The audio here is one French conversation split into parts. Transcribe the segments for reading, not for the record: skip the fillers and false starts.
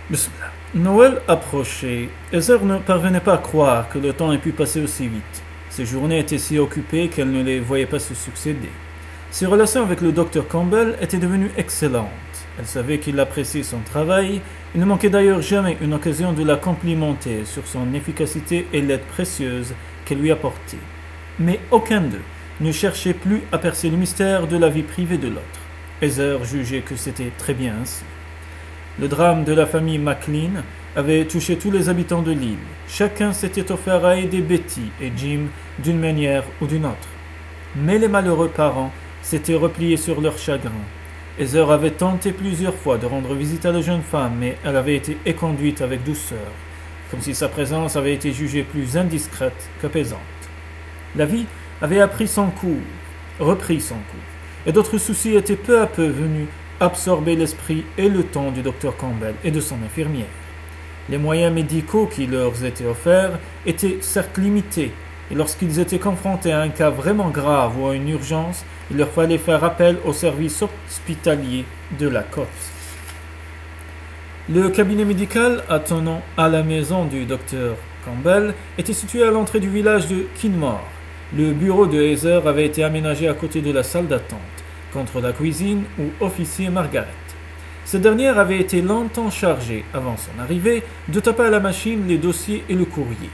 Bismillah. Noël approchait. Heather ne parvenait pas à croire que le temps ait pu passer aussi vite. Ses journées étaient si occupées qu'elle ne les voyait pas se succéder. Ses relations avec le docteur Campbell étaient devenues excellentes. Elle savait qu'il appréciait son travail. Il ne manquait d'ailleurs jamais une occasion de la complimenter sur son efficacité et l'aide précieuse qu'elle lui apportait. Mais aucun d'eux ne cherchait plus à percer le mystère de la vie privée de l'autre. Heather jugeait que c'était très bien ainsi. Le drame de la famille McLean avait touché tous les habitants de l'île. Chacun s'était offert à aider Betty et Jim d'une manière ou d'une autre. Mais les malheureux parents s'étaient repliés sur leur chagrin. Heather avait tenté plusieurs fois de rendre visite à la jeune femme, mais elle avait été éconduite avec douceur, comme si sa présence avait été jugée plus indiscrète qu'apaisante. La vie avait repris son cours, et d'autres soucis étaient peu à peu venus absorber l'esprit et le temps du docteur Campbell et de son infirmière. Les moyens médicaux qui leur étaient offerts étaient certes limités, et lorsqu'ils étaient confrontés à un cas vraiment grave ou à une urgence, il leur fallait faire appel au service hospitalier de la côte. Le cabinet médical attenant à la maison du docteur Campbell était situé à l'entrée du village de Kinmore. Le bureau de Heather avait été aménagé à côté de la salle d'attente, contre la cuisine où officiait Margaret. Cette dernière avait été longtemps chargée, avant son arrivée, de taper à la machine les dossiers et le courrier.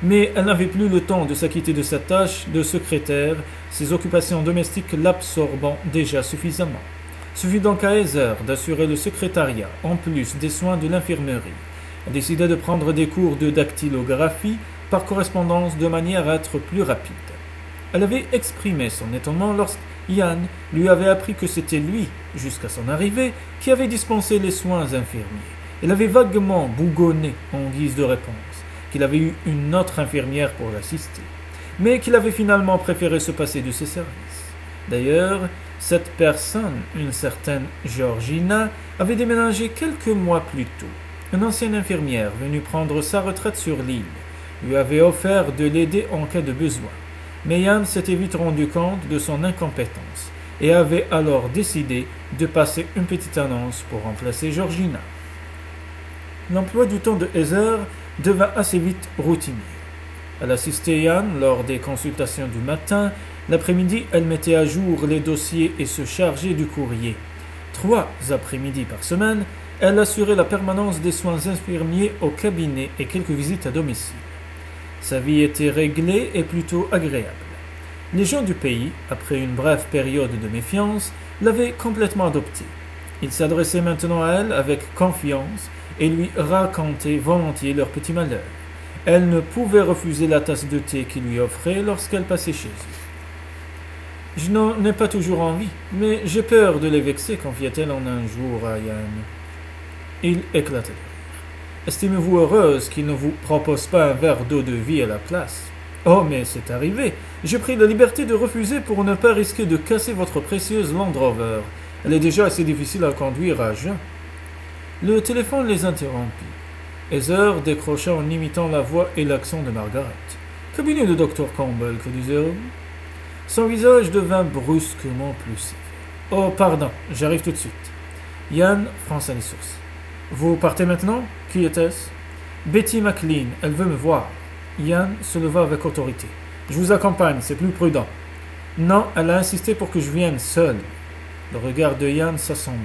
Mais elle n'avait plus le temps de s'acquitter de sa tâche de secrétaire, ses occupations domestiques l'absorbant déjà suffisamment. Ce fut donc à Heather d'assurer le secrétariat, en plus des soins de l'infirmerie. Elle décida de prendre des cours de dactylographie par correspondance de manière à être plus rapide. Elle avait exprimé son étonnement lorsque Ian lui avait appris que c'était lui, jusqu'à son arrivée, qui avait dispensé les soins infirmiers. Elle avait vaguement bougonné en guise de réponse, qu'il avait eu une autre infirmière pour l'assister, mais qu'il avait finalement préféré se passer de ses services. D'ailleurs, cette personne, une certaine Georgina, avait déménagé quelques mois plus tôt. Une ancienne infirmière venue prendre sa retraite sur l'île lui avait offert de l'aider en cas de besoin. Mais Ian s'était vite rendu compte de son incompétence et avait alors décidé de passer une petite annonce pour remplacer Georgina. L'emploi du temps de Heather devint assez vite routinier. Elle assistait Ian lors des consultations du matin. L'après-midi, elle mettait à jour les dossiers et se chargeait du courrier. 3 après-midi par semaine, elle assurait la permanence des soins infirmiers au cabinet et quelques visites à domicile. Sa vie était réglée et plutôt agréable. Les gens du pays, après une brève période de méfiance, l'avaient complètement adoptée. Ils s'adressaient maintenant à elle avec confiance et lui racontaient volontiers leurs petits malheurs. Elle ne pouvait refuser la tasse de thé qu'il lui offrait lorsqu'elle passait chez eux. « Je n'en ai pas toujours envie, mais j'ai peur de les vexer, confia-t-elle en un jour à Ian. Il éclata de rire. Estimez-vous heureuse qu'il ne vous propose pas un verre d'eau de vie à la place? Oh, mais c'est arrivé. J'ai pris la liberté de refuser pour ne pas risquer de casser votre précieuse Land Rover. Elle est déjà assez difficile à conduire à jeun. Le téléphone les interrompit. Heather décrocha en imitant la voix et l'accent de Margaret. Cabinet de Dr. Campbell, que disiez-vous? Son visage devint brusquement plus sévère. Oh, pardon, j'arrive tout de suite. Ian fronça les sourcils. Vous partez maintenant? Qui était-ce? Betty McLean, elle veut me voir. Ian se leva avec autorité. Je vous accompagne, c'est plus prudent. Non, elle a insisté pour que je vienne seule. Le regard de Ian s'assombrit.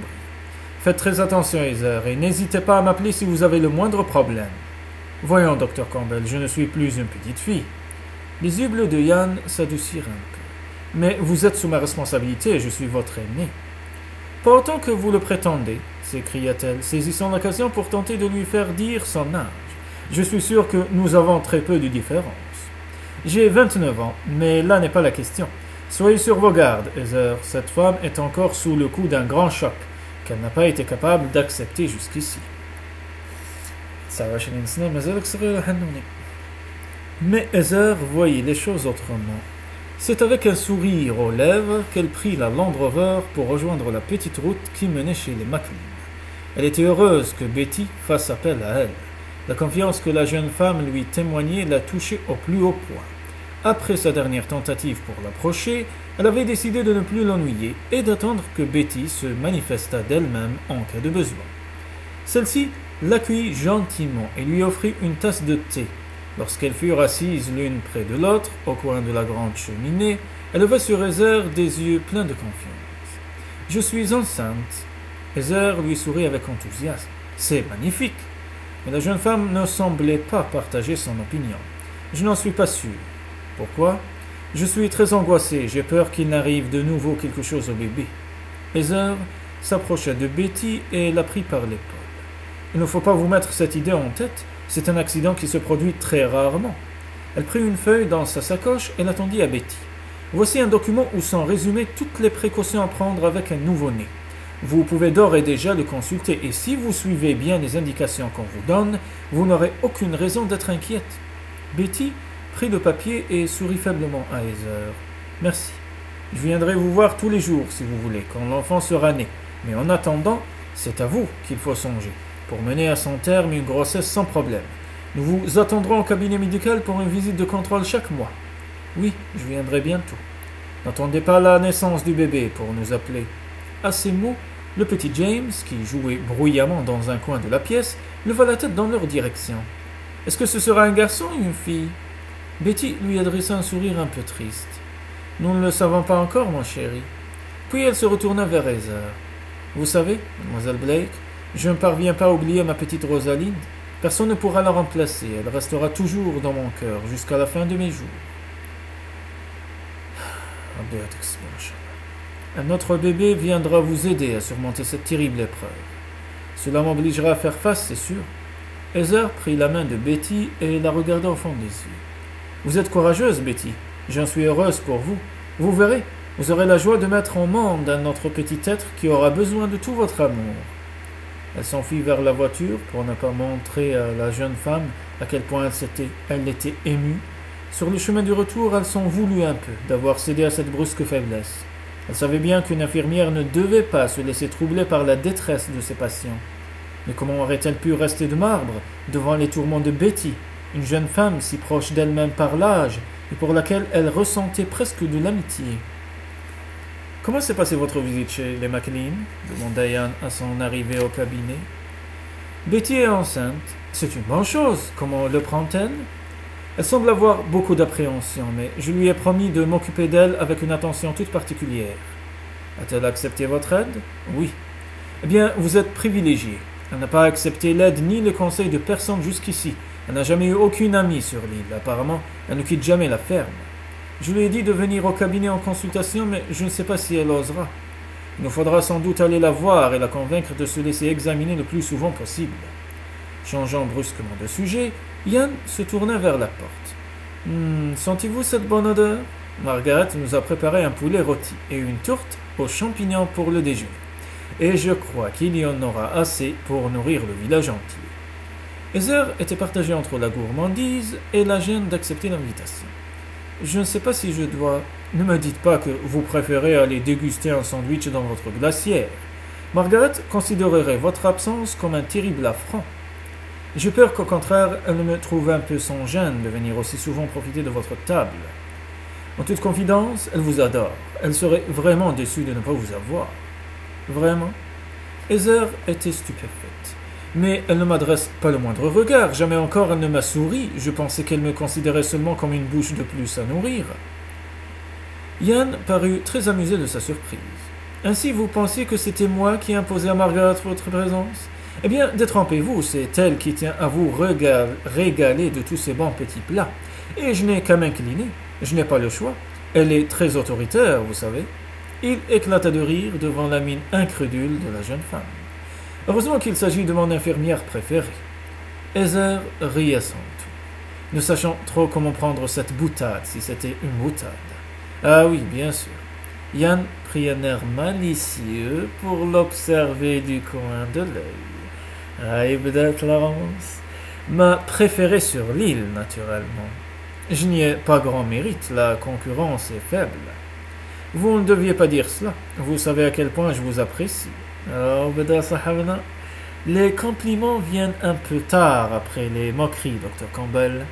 Faites très attention, Heather, et n'hésitez pas à m'appeler si vous avez le moindre problème. Voyons, Dr. Campbell, je ne suis plus une petite fille. Les yeux bleus de Ian s'adoucirent un peu. Mais vous êtes sous ma responsabilité et je suis votre aîné. Pas autant que vous le prétendez, s'écria-t-elle, saisissant l'occasion pour tenter de lui faire dire son âge. Je suis sûr que nous avons très peu de différence. J'ai 29 ans, mais là n'est pas la question. Soyez sur vos gardes, Heather. Cette femme est encore sous le coup d'un grand choc qu'elle n'a pas été capable d'accepter jusqu'ici. Mais Heather voyait les choses autrement. C'est avec un sourire aux lèvres qu'elle prit la Land Rover pour rejoindre la petite route qui menait chez les McLean. Elle était heureuse que Betty fasse appel à elle. La confiance que la jeune femme lui témoignait la touchait au plus haut point. Après sa dernière tentative pour l'approcher, elle avait décidé de ne plus l'ennuyer et d'attendre que Betty se manifestât d'elle-même en cas de besoin. Celle-ci l'accueillit gentiment et lui offrit une tasse de thé. Lorsqu'elles furent assises l'une près de l'autre, au coin de la grande cheminée, elle leva sur Heather des yeux pleins de confiance. « Je suis enceinte. » Heather lui sourit avec enthousiasme. « C'est magnifique. » Mais la jeune femme ne semblait pas partager son opinion. « Je n'en suis pas sûr. »« Pourquoi ? » ?»« Je suis très angoissé. J'ai peur qu'il n'arrive de nouveau quelque chose au bébé. » Heather s'approcha de Betty et la prit par l'épaule. « Il ne faut pas vous mettre cette idée en tête. C'est un accident qui se produit très rarement. » Elle prit une feuille dans sa sacoche et la tendit à Betty. « Voici un document où sont résumées toutes les précautions à prendre avec un nouveau-né. Vous pouvez d'ores et déjà le consulter et si vous suivez bien les indications qu'on vous donne, vous n'aurez aucune raison d'être inquiète. » Betty prit le papier et sourit faiblement à Heather. « Merci. Je viendrai vous voir tous les jours, si vous voulez, quand l'enfant sera né. Mais en attendant, c'est à vous qu'il faut songer, pour mener à son terme une grossesse sans problème. Nous vous attendrons au cabinet médical pour une visite de contrôle chaque mois. Oui, je viendrai bientôt. N'attendez pas la naissance du bébé pour nous appeler. » À ces mots, le petit James, qui jouait bruyamment dans un coin de la pièce, leva la tête dans leur direction. « Est-ce que ce sera un garçon ou une fille ?» Betty lui adressa un sourire un peu triste. « Nous ne le savons pas encore, mon chéri. » Puis elle se retourna vers Heather. « Vous savez, mademoiselle Blake, je ne parviens pas à oublier ma petite Rosaline. Personne ne pourra la remplacer. Elle restera toujours dans mon cœur jusqu'à la fin de mes jours. » Un autre bébé viendra vous aider à surmonter cette terrible épreuve. Cela m'obligera à faire face, c'est sûr. Heather prit la main de Betty et la regarda au fond des yeux. « Vous êtes courageuse, Betty. J'en suis heureuse pour vous. Vous verrez, vous aurez la joie de mettre au monde un autre petit être qui aura besoin de tout votre amour. » Elle s'enfuit vers la voiture pour ne pas montrer à la jeune femme à quel point elle était émue. Sur le chemin du retour, elle s'en voulut un peu d'avoir cédé à cette brusque faiblesse. Elle savait bien qu'une infirmière ne devait pas se laisser troubler par la détresse de ses patients. Mais comment aurait-elle pu rester de marbre devant les tourments de Betty, une jeune femme si proche d'elle-même par l'âge et pour laquelle elle ressentait presque de l'amitié? « Comment s'est passée votre visite chez les McLean ?» demanda Ian à son arrivée au cabinet. « Betty est enceinte. C'est une bonne chose. Comment le prend-elle ? Elle semble avoir beaucoup d'appréhension, mais je lui ai promis de m'occuper d'elle avec une attention toute particulière. A-t-elle accepté votre aide ? Oui. Eh bien, vous êtes privilégié. Elle n'a pas accepté l'aide ni le conseil de personne jusqu'ici. Elle n'a jamais eu aucune amie sur l'île. Apparemment, elle ne quitte jamais la ferme. Je lui ai dit de venir au cabinet en consultation, mais je ne sais pas si elle osera. Il nous faudra sans doute aller la voir et la convaincre de se laisser examiner le plus souvent possible. » Changeant brusquement de sujet, Ian se tourna vers la porte. « Sentez-vous cette bonne odeur ? Margaret nous a préparé un poulet rôti et une tourte aux champignons pour le déjeuner. Et je crois qu'il y en aura assez pour nourrir le village entier. » Heather était partagée entre la gourmandise et la gêne d'accepter l'invitation. « Je ne sais pas si je dois... Ne me dites pas que vous préférez aller déguster un sandwich dans votre glacière. Margaret considérerait votre absence comme un terrible affront. J'ai peur qu'au contraire, elle me trouve un peu sans gêne de venir aussi souvent profiter de votre table. En toute confidence, elle vous adore. Elle serait vraiment déçue de ne pas vous avoir. » « Vraiment ?» Heather était stupéfaite. Mais elle ne m'adresse pas le moindre regard. Jamais encore elle ne m'a souri. Je pensais qu'elle me considérait seulement comme une bouche de plus à nourrir. Ian parut très amusé de sa surprise. « Ainsi vous pensiez que c'était moi qui imposais à Margaret votre présence ? Eh bien, détrompez-vous, c'est elle qui tient à vous régaler de tous ces bons petits plats. Et je n'ai qu'à m'incliner. Je n'ai pas le choix. Elle est très autoritaire, vous savez. » Il éclata de rire devant la mine incrédule de la jeune femme. Heureusement qu'il s'agit de mon infirmière préférée. Heather rit à son tour, ne sachant trop comment prendre cette boutade, si c'était une boutade. Ah oui, bien sûr. Ian prit un air malicieux pour l'observer du coin de l'œil. Ah, et peut-être Laurence, ma préférée sur l'île, naturellement. Je n'y ai pas grand mérite, la concurrence est faible. Vous ne deviez pas dire cela. Vous savez à quel point je vous apprécie. Alors, les compliments viennent un peu tard après les moqueries, Dr. Campbell.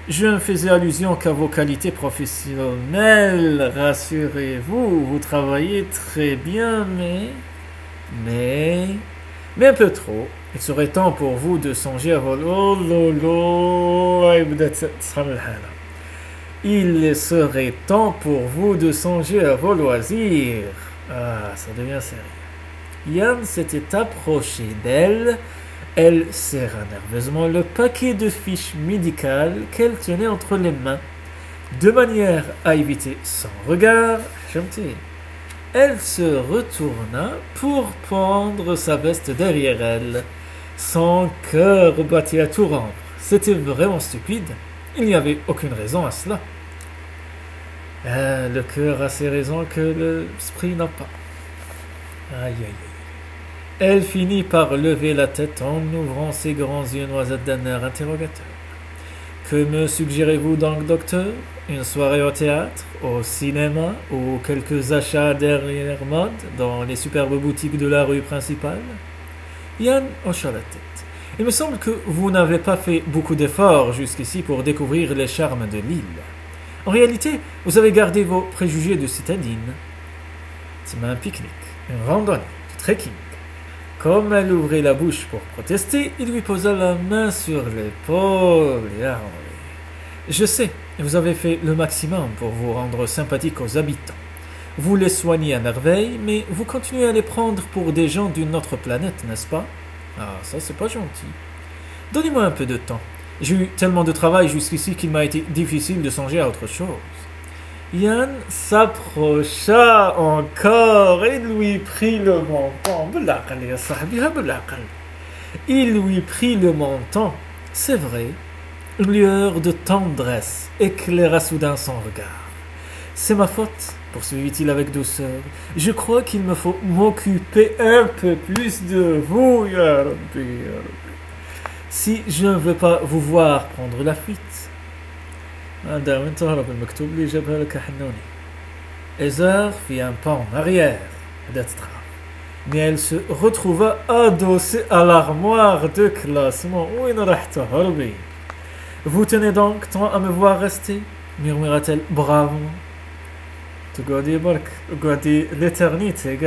Je ne faisais allusion qu'à vos qualités professionnelles. Rassurez-vous, vous travaillez très bien, mais... Mais un peu trop. Il serait temps pour vous de songer à vos... Oh lolo, il serait temps pour vous de songer à vos loisirs. Ah, ça devient sérieux. Yann s'était approché d'elle. Elle serra nerveusement le paquet de fiches médicales qu'elle tenait entre les mains, de manière à éviter son regard. Elle se retourna pour prendre sa veste derrière elle. Son cœur battait à tout rompre. C'était vraiment stupide. Il n'y avait aucune raison à cela. Le cœur a ses raisons que l'esprit n'a pas. Aïe, aïe, aïe. Elle finit par lever la tête en ouvrant ses grands yeux noisettes d'un air interrogateur. Que me suggérez-vous donc, docteur? Une soirée au théâtre, au cinéma ou quelques achats derrière mode dans les superbes boutiques de la rue principale? Yann hocha la tête. Il me semble que vous n'avez pas fait beaucoup d'efforts jusqu'ici pour découvrir les charmes de l'île. En réalité, vous avez gardé vos préjugés de citadine. C'est un pique-nique, une randonnée, du trekking. Comme elle ouvrait la bouche pour protester, il lui posa la main sur l'épaule. Je sais, vous avez fait le maximum pour vous rendre sympathique aux habitants. Vous les soignez à merveille, mais vous continuez à les prendre pour des gens d'une autre planète, n'est-ce pas? Ah, ça c'est pas gentil. Donnez-moi un peu de temps. J'ai eu tellement de travail jusqu'ici qu'il m'a été difficile de songer à autre chose. Yann s'approcha encore et lui prit le menton. Il lui prit le menton. C'est vrai, une lueur de tendresse éclaira soudain son regard. C'est ma faute, poursuivit-il avec douceur. Je crois qu'il me faut m'occuper un peu plus de vous, ya Rabbi, ya Rabbi. Si je ne veux pas vous voir prendre la fuite. Heather fit un pas en arrière, mais elle se retrouva adossée à l'armoire de classement. Vous tenez donc tant à me voir rester, murmura-t-elle bravement. L'éternité,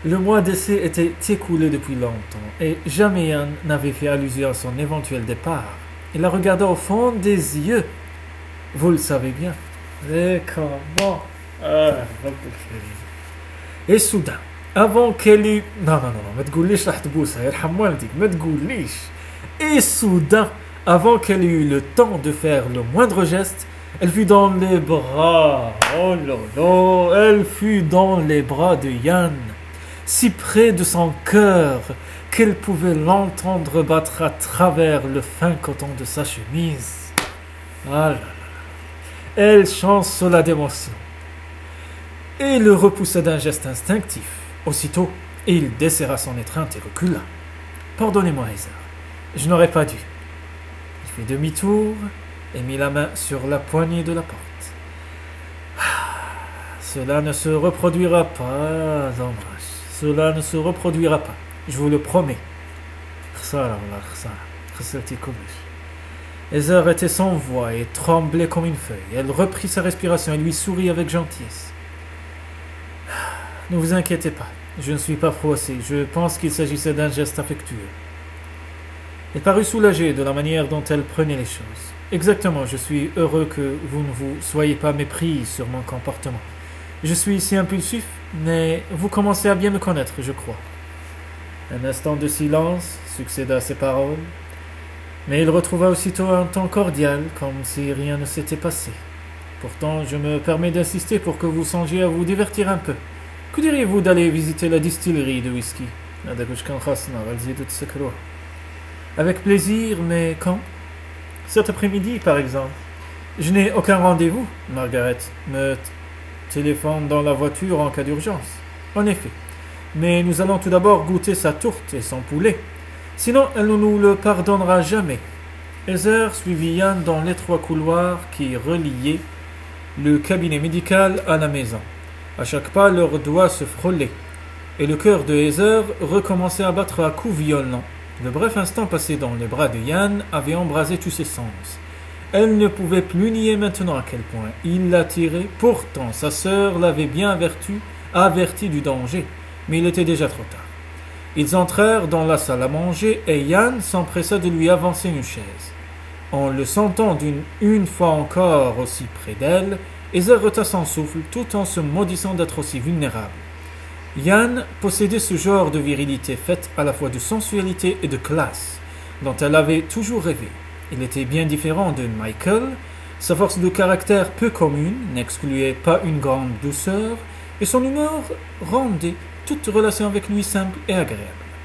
le mois d'essai était écoulé depuis longtemps, et jamais Yann n'avait fait allusion à son éventuel départ. Il la regarda au fond des yeux. Vous le savez bien. Et comment? Et soudain, avant qu'elle eût... Non, ما تقوليش راح تبوسها يرحم والديك ما تقوليش. Et soudain, avant qu'elle eût eu le temps de faire le moindre geste, elle fut dans les bras. Oh lolo, elle fut dans les bras de Yann, si près de son cœur qu'elle pouvait l'entendre battre à travers le fin coton de sa chemise. Ah là là. Elle chancela d'émotion et le repoussa d'un geste instinctif. Aussitôt, il desserra son étreinte et recula. Pardonnez-moi, Heather, je n'aurais pas dû. Il fit demi-tour et mit la main sur la poignée de la porte. Cela ne se reproduira pas, dommage. Cela ne se reproduira pas. Je vous le promets. Heather était sans voix et tremblait comme une feuille. Elle reprit sa respiration et lui sourit avec gentillesse. Ne vous inquiétez pas, je ne suis pas froissé. Je pense qu'il s'agissait d'un geste affectueux. Elle parut soulagée de la manière dont elle prenait les choses. Exactement, je suis heureux que vous ne vous soyez pas mépris sur mon comportement. Je suis si impulsif, mais vous commencez à bien me connaître, je crois. Un instant de silence succéda à ces paroles, mais il retrouva aussitôt un ton cordial, comme si rien ne s'était passé. Pourtant, je me permets d'insister pour que vous songiez à vous divertir un peu. Que diriez-vous d'aller visiter la distillerie de whisky? Avec plaisir, mais quand? Cet après-midi, par exemple. Je n'ai aucun rendez-vous, Margaret me téléphone dans la voiture en cas d'urgence. En effet. Mais nous allons tout d'abord goûter sa tourte et son poulet. Sinon, elle ne nous le pardonnera jamais. Heather suivit Yann dans l'étroit couloir qui reliait le cabinet médical à la maison. À chaque pas, leurs doigts se frôlaient, et le cœur de Heather recommençait à battre à coups violents. Le bref instant passé dans les bras de Yann avait embrasé tous ses sens. Elle ne pouvait plus nier maintenant à quel point il l'attirait. Pourtant, sa sœur l'avait bien averti du danger, mais il était déjà trop tard. Ils entrèrent dans la salle à manger et Yann s'empressa de lui avancer une chaise. En le sentant une fois encore aussi près d'elle, Heather retint son souffle tout en se maudissant d'être aussi vulnérable. Yann possédait ce genre de virilité faite à la fois de sensualité et de classe, dont elle avait toujours rêvé. Il était bien différent de Michael, sa force de caractère peu commune n'excluait pas une grande douceur, et son humeur rendait toute relation avec lui simple et agréable.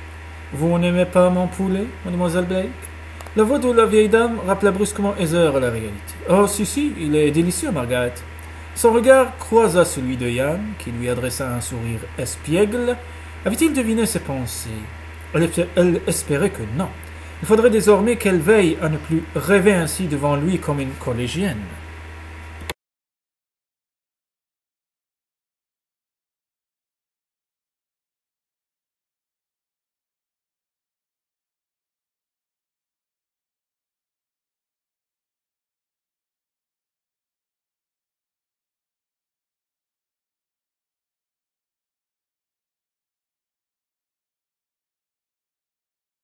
« Vous n'aimez pas mon poulet, mademoiselle Blake ?» La voix de la vieille dame rappela brusquement Heather à la réalité. « Oh, si, il est délicieux, Margaret. » Son regard croisa celui de Yann, qui lui adressa un sourire espiègle. Avait-il deviné ses pensées? Elle espérait que non. Il faudrait désormais qu'elle veille à ne plus rêver ainsi devant lui comme une collégienne.